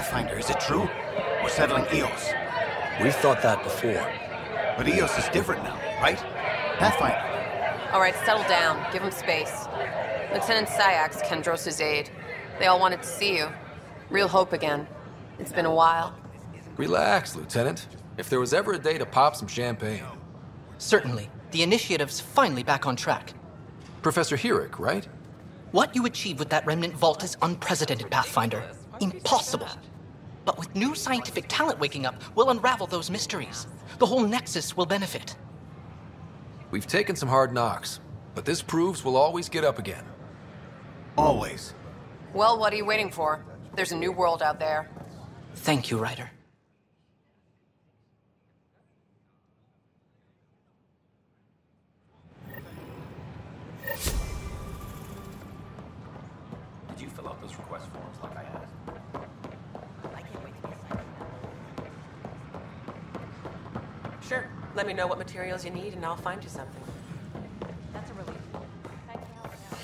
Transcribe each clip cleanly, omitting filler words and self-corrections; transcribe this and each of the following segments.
Pathfinder, is it true? We're settling Eos. We've thought that before. But Eos is different now, right? Pathfinder. All right, settle down. Give him space. Lieutenant Syax, Kendros' aide. They all wanted to see you. Real hope again. It's been a while. Relax, Lieutenant. If there was ever a day to pop some champagne. Certainly. The initiative's finally back on track. Professor Herrick, right? What you achieved with that remnant vault is unprecedented, Pathfinder. Impossible. But with new scientific talent waking up, we'll unravel those mysteries. The whole Nexus will benefit. We've taken some hard knocks, but this proves we'll always get up again. Always. Well, what are you waiting for? There's a new world out there. Thank you, Ryder. Did you fill out those request forms like I asked? I can't wait to get signed. Sure. Let me know what materials you need and I'll find you something. That's a relief. Thanks for helping out.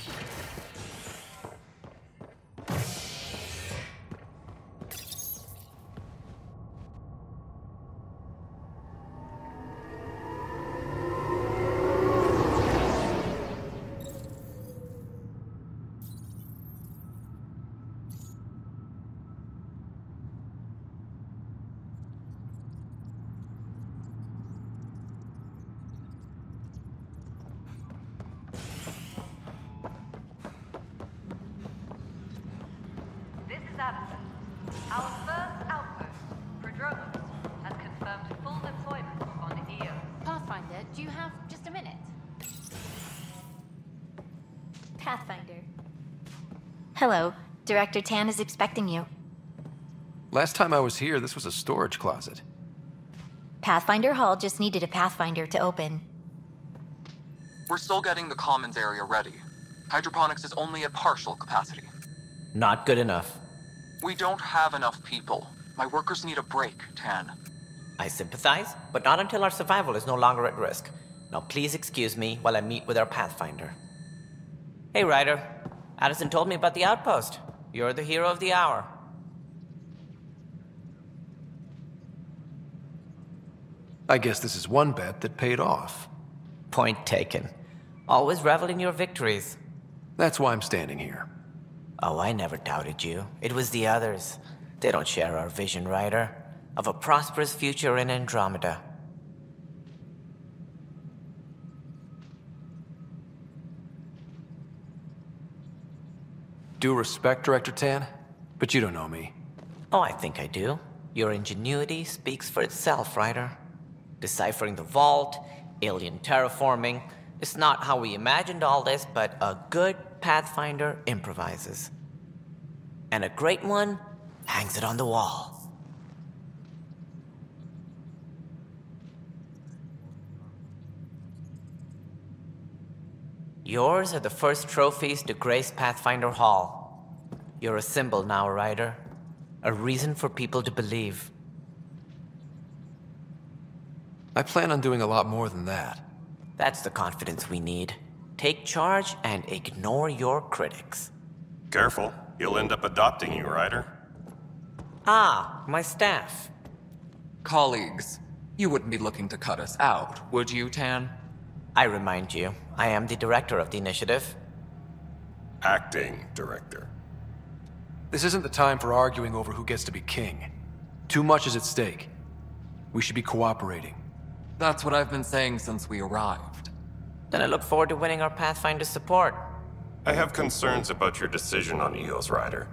This is Addison. Our first outpost, Prodromos, has confirmed full deployment on Eos. Pathfinder, do you have just a minute? Pathfinder. Hello. Director Tan is expecting you. Last time I was here, this was a storage closet. Pathfinder Hall just needed a Pathfinder to open. We're still getting the commons area ready. Hydroponics is only at partial capacity. Not good enough. We don't have enough people. My workers need a break, Tan. I sympathize, but not until our survival is no longer at risk. Now please excuse me while I meet with our Pathfinder. Hey, Ryder. Addison told me about the outpost. You're the hero of the hour. I guess this is one bet that paid off. Point taken. Always revel in your victories. That's why I'm standing here. Oh, I never doubted you. It was the others. They don't share our vision, Ryder, of a prosperous future in Andromeda. Due respect, Director Tan, but you don't know me. Oh, I think I do. Your ingenuity speaks for itself, Ryder. Deciphering the vault, alien terraforming. It's not how we imagined all this, but a good Pathfinder improvises. And a great one hangs it on the wall. Yours are the first trophies to grace Pathfinder Hall. You're a symbol now, Ryder. A reason for people to believe. I plan on doing a lot more than that. That's the confidence we need. Take charge and ignore your critics. Careful. He'll end up adopting you, Ryder. Ah, my staff. Colleagues, you wouldn't be looking to cut us out, would you, Tan? I remind you, I am the director of the initiative. Acting director. This isn't the time for arguing over who gets to be king. Too much is at stake. We should be cooperating. That's what I've been saying since we arrived. Then I look forward to winning our Pathfinder's support. I have concerns about your decision on Eos, Ryder.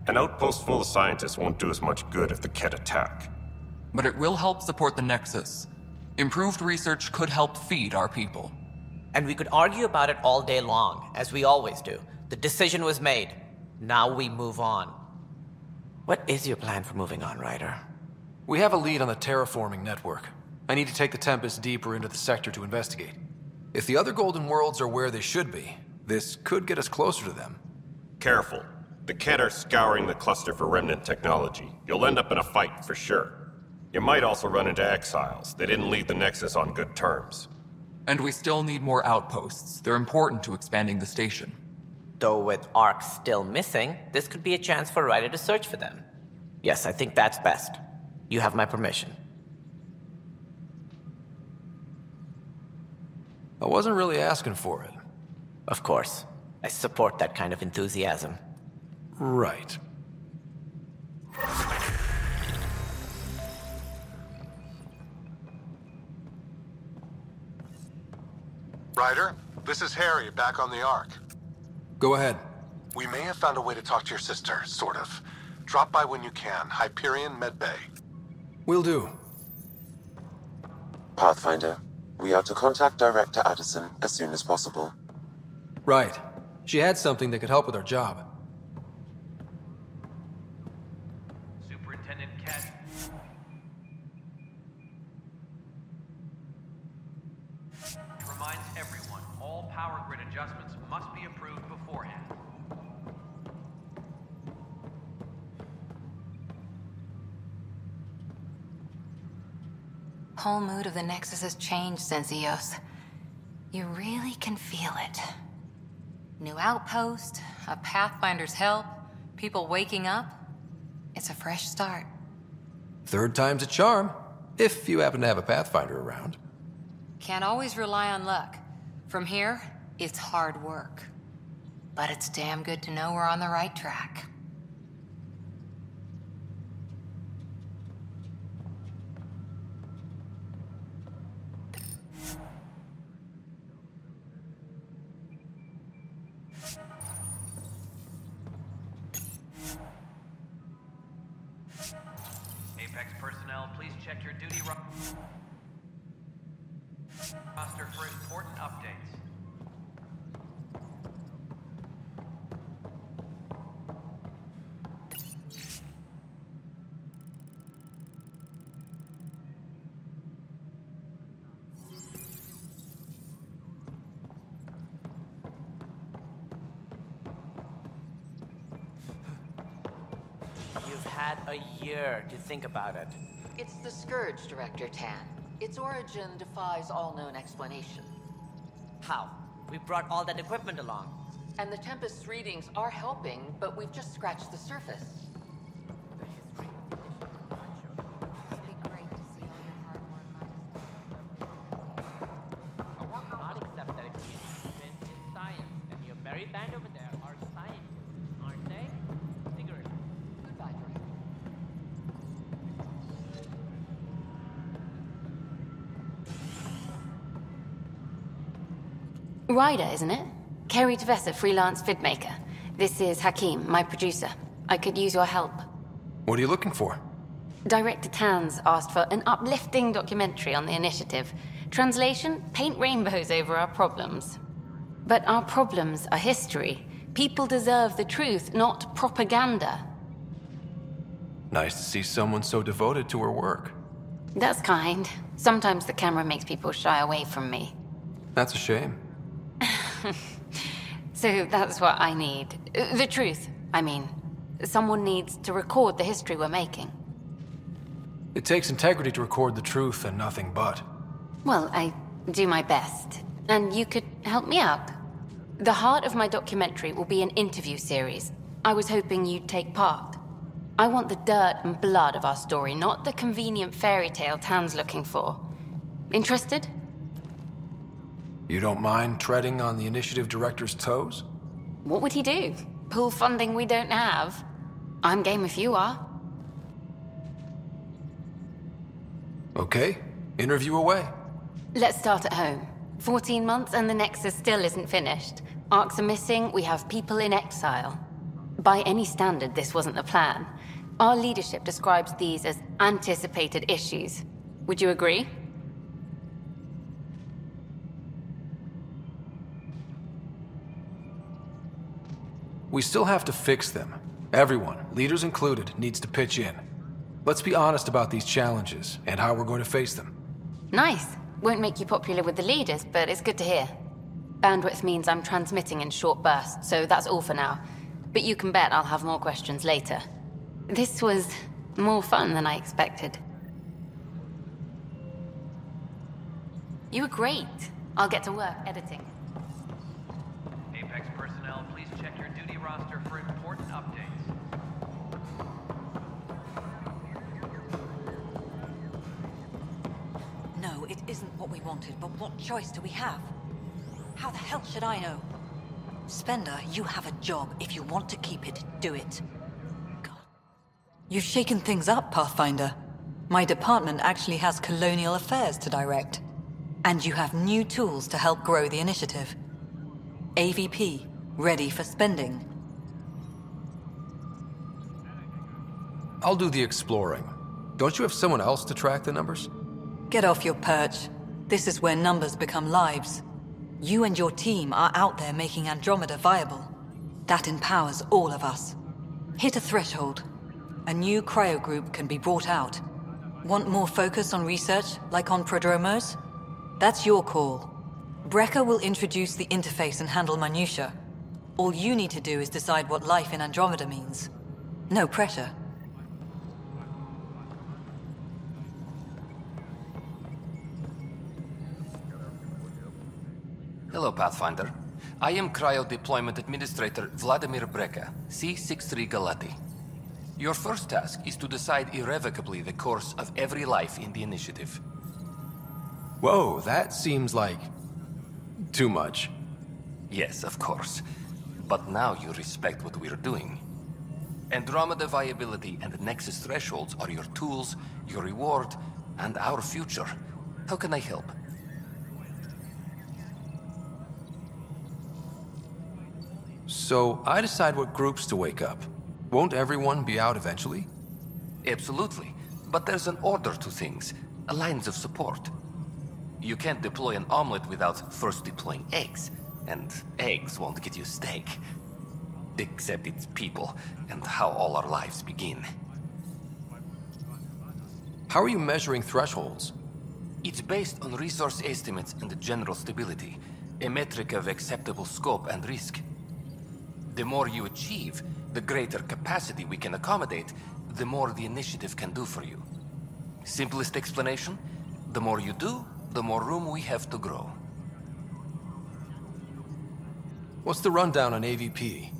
An outpost full of scientists won't do us much good if the Kett attack. But it will help support the Nexus. Improved research could help feed our people. And we could argue about it all day long, as we always do. The decision was made. Now we move on. What is your plan for moving on, Ryder? We have a lead on the terraforming network. I need to take the Tempest deeper into the sector to investigate. If the other Golden Worlds are where they should be, this could get us closer to them. Careful. The Kett are scouring the cluster for remnant technology. You'll end up in a fight, for sure. You might also run into exiles. They didn't leave the Nexus on good terms. And we still need more outposts. They're important to expanding the station. Though with Ark still missing, this could be a chance for Ryder to search for them. Yes, I think that's best. You have my permission. I wasn't really asking for it. Of course. I support that kind of enthusiasm. Right. Ryder, this is Harry, back on the Ark. Go ahead. We may have found a way to talk to your sister, sort of. Drop by when you can. Hyperion Medbay. Will do. Pathfinder, we are to contact Director Addison as soon as possible. Right. She had something that could help with our job. Superintendent Cat. Reminds everyone, all power grid adjustments must be approved beforehand. Whole mood of the Nexus has changed since EOS. You really can feel it. New outpost, a Pathfinder's help, people waking up. It's a fresh start. Third time's a charm, if you happen to have a Pathfinder around. Can't always rely on luck. From here, it's hard work. But it's damn good to know we're on the right track. Apex personnel, please check your duty roster for important updates. You've had a year to think about it. It's the Scourge, Director Tan. Its origin defies all known explanation. How? We brought all that equipment along. And the Tempest's readings are helping, but we've just scratched the surface. Not accept that experiment in science, and your merry band over there are scientists, aren't they? Cigarette. Goodbye, Director. Ryder, isn't it? Kerry Tavessa, freelance vidmaker. This is Hakim, my producer. I could use your help. What are you looking for? Director Tan's asked for an uplifting documentary on the initiative. Translation, paint rainbows over our problems. But our problems are history. People deserve the truth, not propaganda. Nice to see someone so devoted to her work. That's kind. Sometimes the camera makes people shy away from me. That's a shame. So that's what I need. The truth, I mean. Someone needs to record the history we're making. It takes integrity to record the truth and nothing but. Well, I do my best. And you could help me out. The heart of my documentary will be an interview series. I was hoping you'd take part. I want the dirt and blood of our story, not the convenient fairy tale Tan's looking for. Interested? You don't mind treading on the initiative director's toes? What would he do? Pull funding we don't have? I'm game if you are. Okay, interview away. Let's start at home. 14 months and the Nexus still isn't finished. Arcs are missing, we have people in exile. By any standard, this wasn't the plan. Our leadership describes these as anticipated issues. Would you agree? We still have to fix them. Everyone, leaders included, needs to pitch in. Let's be honest about these challenges and how we're going to face them. Nice. Won't make you popular with the leaders, but it's good to hear. Bandwidth means I'm transmitting in short bursts, so that's all for now. But you can bet I'll have more questions later. This was more fun than I expected. You were great. I'll get to work editing. Apex personnel, please check your duty roster for important updates. what we wanted, but what choice do we have? How the hell should I know? Spender, you have a job. If you want to keep it, do it. God. You've shaken things up, Pathfinder. My department actually has colonial affairs to direct. And you have new tools to help grow the initiative. AVP, ready for spending. I'll do the exploring. Don't you have someone else to track the numbers? Get off your perch. This is where numbers become lives. You and your team are out there making Andromeda viable. That empowers all of us. Hit a threshold. A new cryo group can be brought out. Want more focus on research, like on prodromos? That's your call. Brecker will introduce the interface and handle minutiae. All you need to do is decide what life in Andromeda means. No pressure. Hello, Pathfinder. I am Cryo Deployment Administrator Vladimir Brecker, C-63 Galati. Your first task is to decide irrevocably the course of every life in the initiative. Whoa, that seems like... too much. Yes, of course. But now you respect what we're doing. Andromeda viability and Nexus thresholds are your tools, your reward, and our future. How can I help? So, I decide what groups to wake up. Won't everyone be out eventually? Absolutely. But there's an order to things, lines of support. You can't deploy an omelet without first deploying eggs, and eggs won't get you steak. Except it's people, and how all our lives begin. How are you measuring thresholds? It's based on resource estimates and general stability, a metric of acceptable scope and risk. The more you achieve, the greater capacity we can accommodate, the more the initiative can do for you. Simplest explanation, the more you do, the more room we have to grow. What's the rundown on AVP?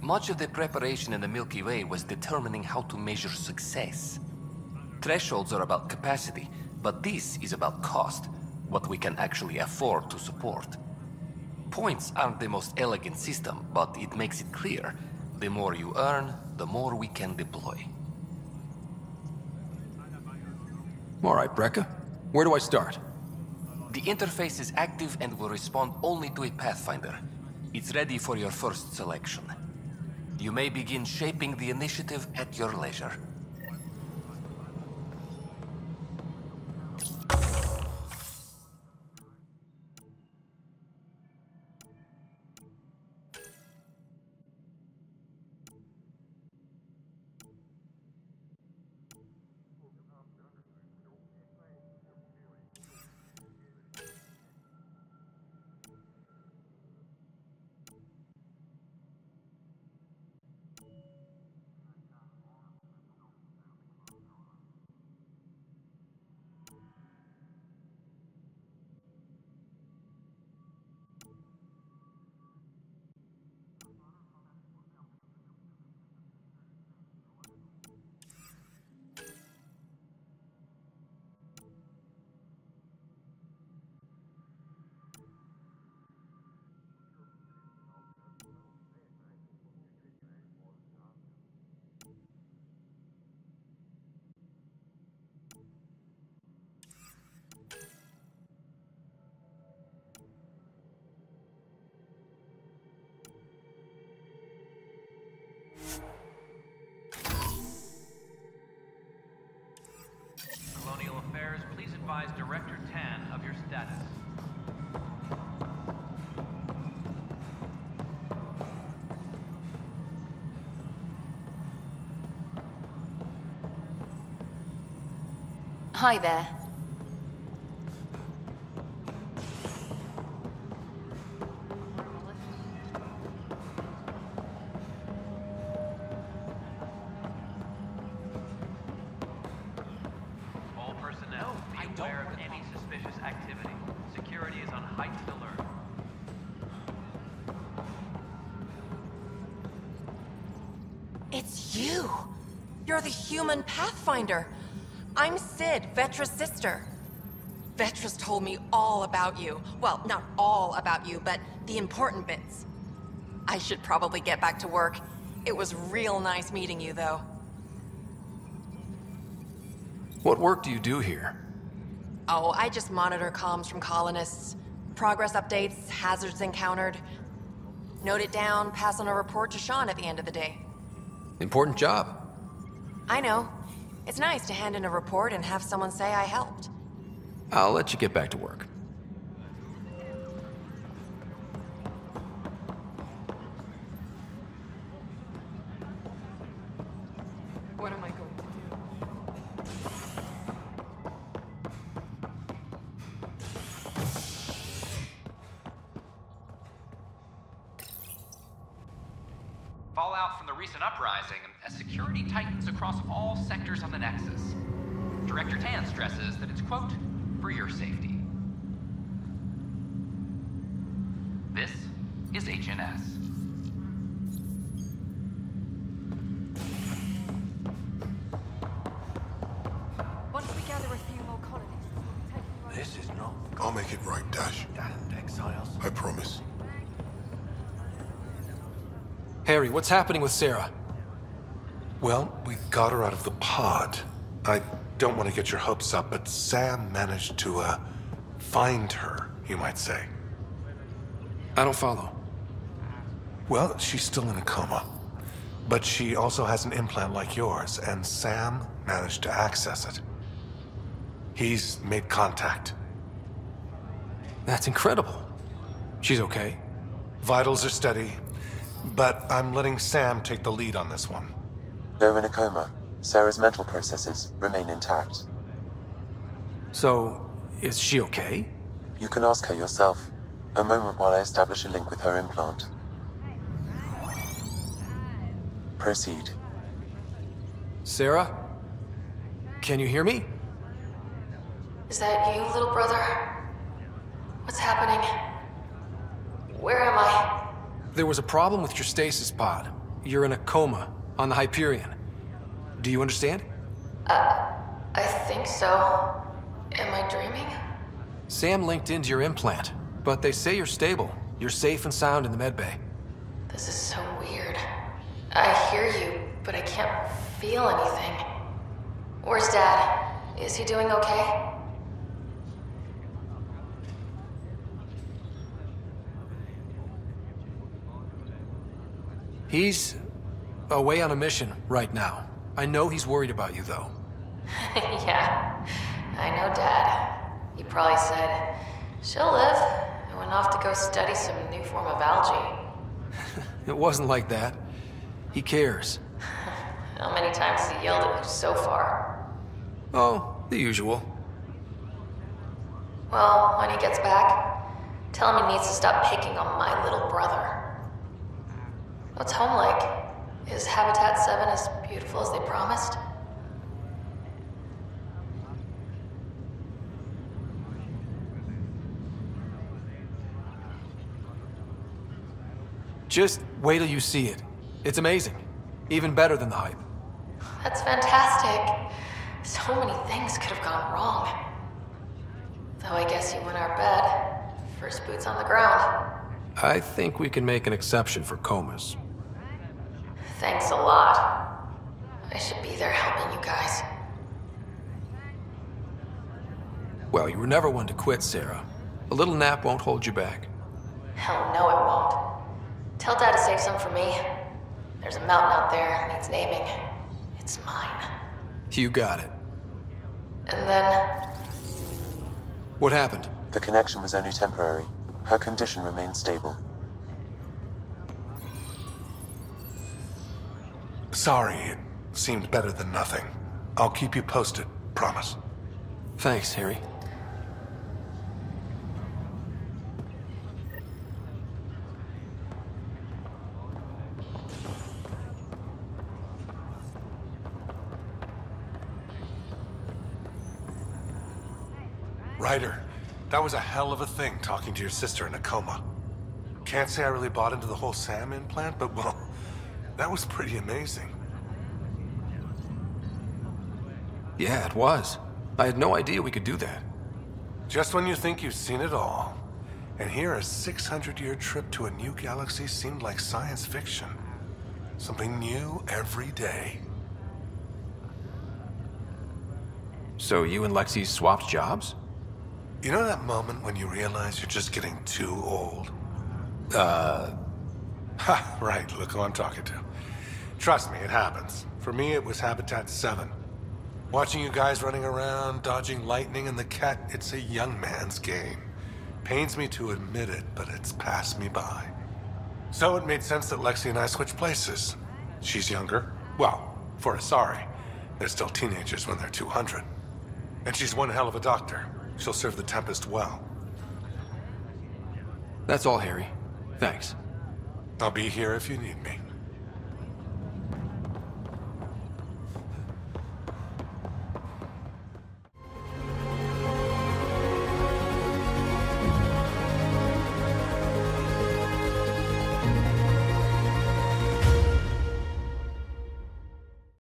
Much of the preparation in the Milky Way was determining how to measure success. Thresholds are about capacity, but this is about cost, what we can actually afford to support. Points aren't the most elegant system, but it makes it clear. The more you earn, the more we can deploy. All right, Brecker. Where do I start? The interface is active and will respond only to a Pathfinder. It's ready for your first selection. You may begin shaping the initiative at your leisure. Colonial Affairs, please advise Director Tan of your status. Hi there. All personnel, be aware of any suspicious activity. Security is on heightened alert. It's you! You're the human Pathfinder! I'm Sid, Vetra's sister. Vetra's told me all about you. Well, not all about you, but the important bits. I should probably get back to work. It was real nice meeting you, though. What work do you do here? Oh, I just monitor comms from colonists. Progress updates, hazards encountered. Note it down, pass on a report to Sean at the end of the day. Important job. I know. It's nice to hand in a report and have someone say I helped. I'll let you get back to work. What am I going to do? Fallout from the recent uprising as security tightens across all sectors of the Nexus. Director Tan stresses that it's, quote, for your safety. This is HNS. Once we gather a few more colonists, we'll take This is not... I'll make it right, Dash. Damn exiles. I promise. Harry, what's happening with Sarah? Well, we got her out of the pod. I don't want to get your hopes up, but Sam managed to, find her, you might say. I don't follow. Well, she's still in a coma. But she also has an implant like yours, and Sam managed to access it. He's made contact. That's incredible. She's okay? Vitals are steady, but I'm letting Sam take the lead on this one. They're in a coma. Sarah's mental processes remain intact. So, is she okay? You can ask her yourself. A moment while I establish a link with her implant. Proceed. Sarah? Can you hear me? Is that you, little brother? What's happening? Where am I? There was a problem with your stasis pod. You're in a coma on the Hyperion. Do you understand? I think so. Am I dreaming? Sam linked into your implant, but they say you're stable. You're safe and sound in the medbay. This is so weird. I hear you, but I can't feel anything. Where's Dad? Is he doing okay? He's away on a mission right now. I know he's worried about you, though. Yeah, I know Dad. He probably said, she'll live, and went off to go study some new form of algae. It wasn't like that. He cares. How many times has he yelled at you so far? Oh, the usual. Well, when he gets back, tell him he needs to stop picking on my little brother. What's home like? Is Habitat 7 as beautiful as they promised? Just wait till you see it. It's amazing. Even better than the hype. That's fantastic. So many things could have gone wrong. Though I guess you win our bet. First boots on the ground. I think we can make an exception for comas. Thanks a lot. I should be there helping you guys. Well, you were never one to quit, Sarah. A little nap won't hold you back. Hell no, it won't. Tell Dad to save some for me. There's a mountain out there, needs naming. It's mine. You got it. And then... What happened? The connection was only temporary. Her condition remained stable. Sorry, it seemed better than nothing. I'll keep you posted, promise. Thanks, Harry. Ryder, that was a hell of a thing talking to your sister in a coma. Can't say I really bought into the whole Sam implant, but well, that was pretty amazing. Yeah, it was. I had no idea we could do that. Just when you think you've seen it all. And here a 600-year trip to a new galaxy seemed like science fiction. Something new every day. So you and Lexi swapped jobs? You know that moment when you realize you're just getting too old? Right, look who I'm talking to. Trust me, it happens. For me, it was Habitat 7. Watching you guys running around, dodging lightning and the cat, it's a young man's game. Pains me to admit it, but it's passed me by. So it made sense that Lexi and I switched places. She's younger. Well, for Asari. They're still teenagers when they're 200. And she's one hell of a doctor. She'll serve the Tempest well. That's all, Harry. Thanks. I'll be here if you need me.